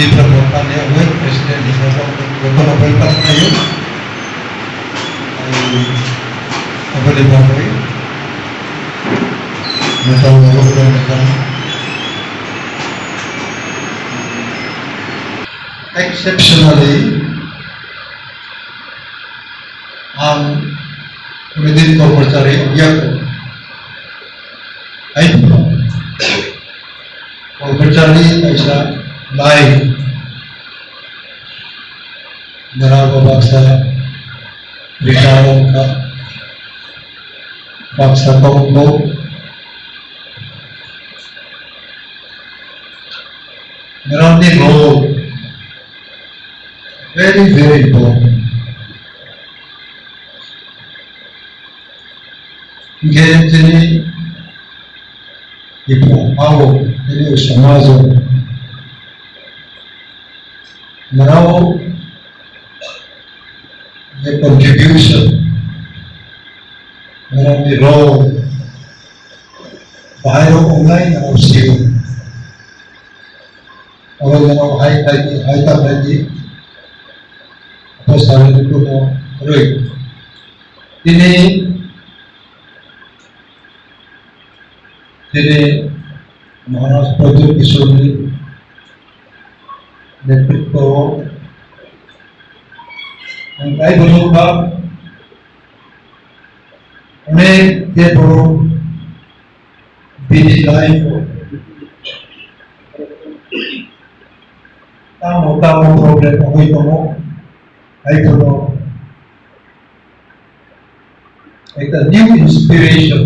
Tipra Motha away President Haba tayo ay Bubagrani exceptionally within corporate area ay corporate isa live narababasa ritayan ka baksa kombo marami role very important Gently, people how ini samazo now the contribution now the role bahaya online now siyo awal now high tadi apa salah itu mau roy ini Jadi Maharaj Pradip Kisori नेतृत्व आणि काही बरोबर अनेक ते बरोबर busy life मोटा problem होई तो काही बरोबर एक new inspiration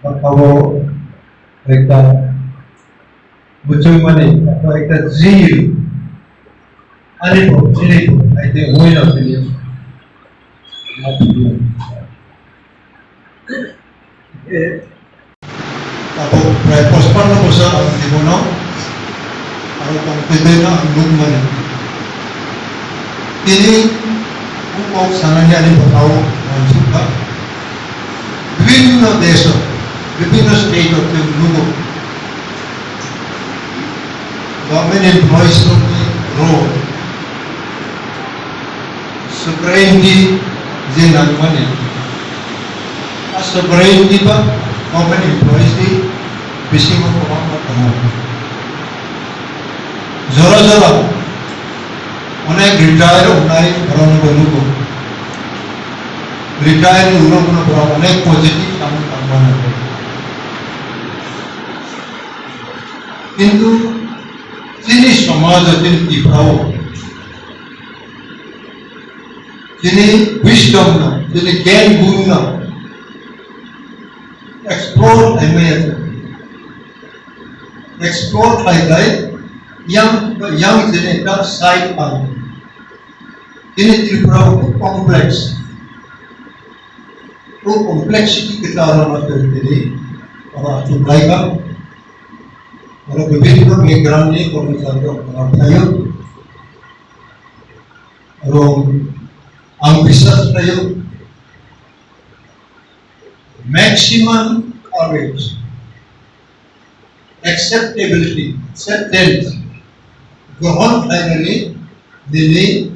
kalau mereka berjumpa ni, atau mereka zil, ini pun, itu win of the year. Kalau prepostpan na po sa ang tibuno, ang pangpili na ang lungman. Ini, kung sana niya ni Pataw, ang suka, বিভিন্ন দেশ বিভিন্ন state of the world. Government employees of the role. Sovereignty je nagmane. As sovereignty ba government employees di bisi mo ko tamo. Zora onek retire unai karon bolu retire urang na onek positive kamu কিন্তু যিনি সমাজ যিনি তীব্রাও যিনি wisdom না যিনি জ্ঞান গুণ না এক্সপ্লোর খাইলাই ইয়াং যিনি একটা সাইড পান তিনি ত্রিপুরাও কমপ্লেক্স ও complexity kita alamat dari orang Tundaika orang berbeda background ni kalau misalnya orang Melayu orang ambisius Melayu maximum courage acceptability acceptance grohon finally dini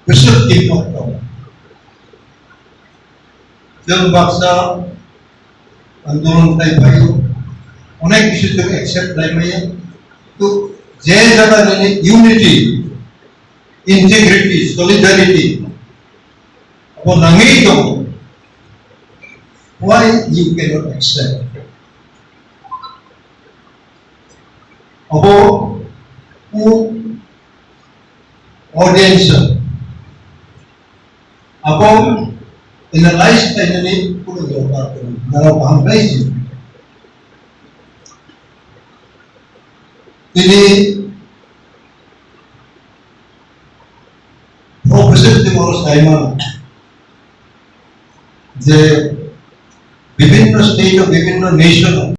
perceptif waktu jam baksa आंदोलन type भाई उन्हें किसी तो accept नहीं मिला तो जय जगह ने यूनिटी इंटीग्रिटी सॉलिडरिटी वो नहीं तो why you cannot accept अब वो ऑडियंस अब analyze ini pun jawab dalam paham baik ini profesor Timur Saiman je विभिन्न state of विभिन्न nation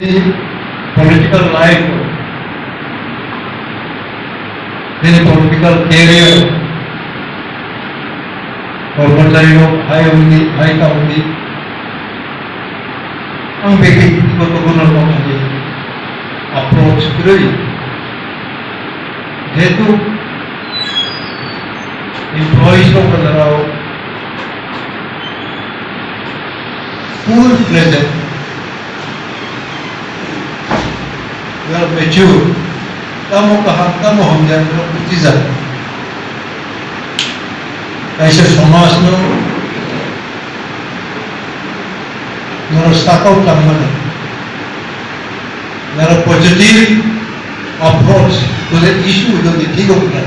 political life ini political career कर्मचारी लोग हाई का होंगी हम व्यक्तिगत गुणों को अप्रोच करें जेतु employees को बताओ full present, you are mature, तमो कहा तमो हम जाने कुछ चीज़ ऐसे समाज में मेरा स्टार्टआउट करना है, मेरा positive approach to the issue जो दिखी को क्या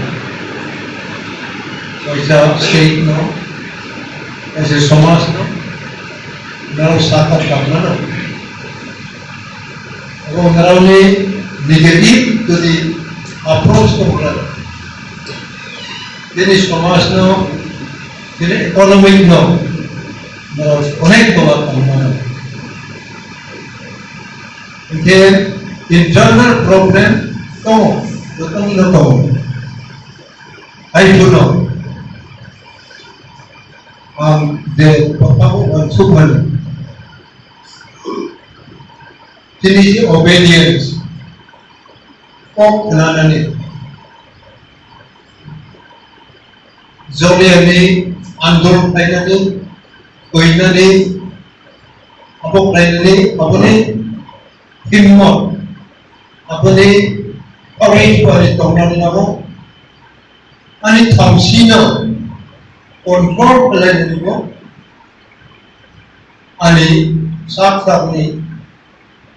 ऐसा स्टेट में ऐसे समाज में मेरा स्टार्टआउट करना है वो मेरा उन्हें नेगेटिव to the approach को क्या jadi समाज में jadi economic में मेरा अनेक बात करना है Again, internal problem, betul tahu. I don't know. The pertama sukan, jenis obedience, kok kenapa ni? Zonal ni, andor lain ni, koi ni, apa lain ni, apa ni? हिम्मत अपने करेज पर तोड़ने लगो अनि थमसीना कंट्रोल करने लगो अनि साथ-साथ में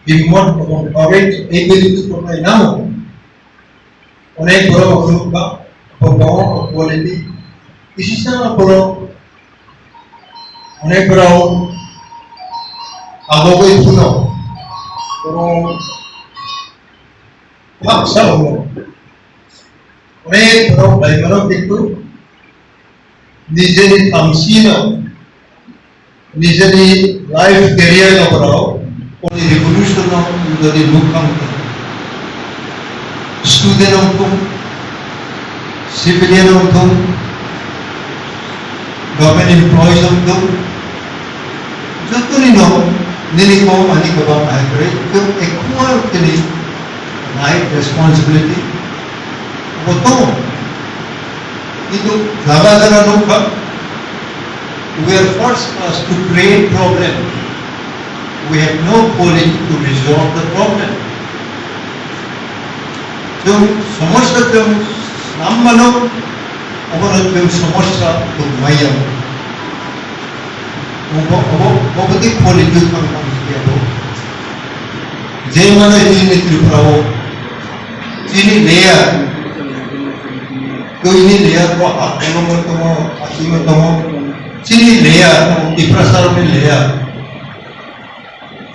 हिम्मत और करेज एबिलिटी को ना हो उन्हें बड़ा मखलूक का परफॉर्म क्वालिटी इसी से ना बड़ा उन्हें बड़ा आगो को सुनो paksa umum. Oleh para pelajar itu, निजे तमसीना, निजे लाइफ कैरियर ना कराओ, और रिवॉल्यूशन ना उधर मुकाम कर. स्टूडेंट हम सिविलियन हम गवर्नमेंट एम्प्लॉयज हम जो तो नहीं ना नहीं को मानी को बात है करे तो एक कुआं के लिए नाइट रिस्पांसिबिलिटी वो तो ज़्यादा लोग का we are first class to create problem we have no policy to resolve the problem जो समस्या जो नाम मानो और जो समस्या तो माया वो बहुत ही क्वालिटी का काम किया वो जे माने चीनी त्रिपुरा वो चीनी लेयर कोई नहीं लेयर को आत्मा में तो आत्मा में तो चीनी लेयर टिप्रा साल में लेयर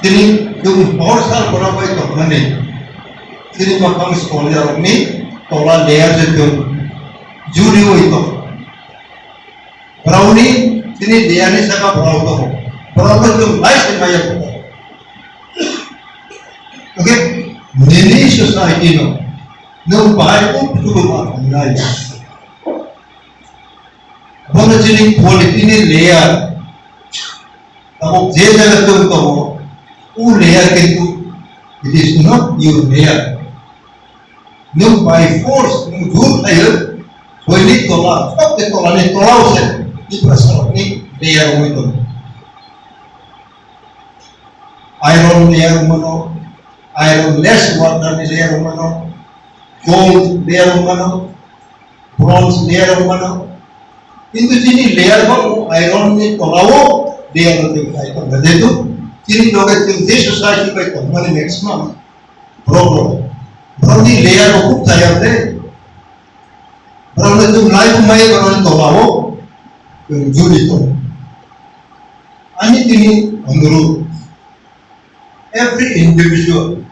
चीनी जो बहुत साल बड़ा भाई तो मने चीनी मकान स्कॉलर में तोला लेयर जो जूरी हुई तो ब्राउनी चीनी लेयर ने सका ब्राउन तो ब्राउन जो लाइफ में आया होता ओके मिनी सोसाइटी में no baik pun cukup mahal. Kalau jadi politik ini layer, kalau je jaga tu kamu, layer itu it is not your layer. No by force, no jur ayer, boleh tolak, tak tolak ni tolak usah. Ini perasaan ni layer itu. Iron layer mana, iron less water layer mana. Gold layer mana, bronze layer mana, itu jadi layer mana iron ni tolak layer itu kita itu ada itu, jadi logo itu di society kita mana maximum problem, brown ni layer aku caya deh, brown itu life mai brown tolak judi itu, ani ini anduru every individual,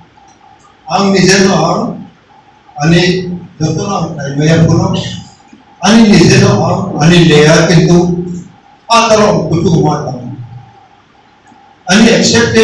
ang nijen orang ani jatuhlah saya pulang ani nijelah ani layer itu atarom kutu mata ani accept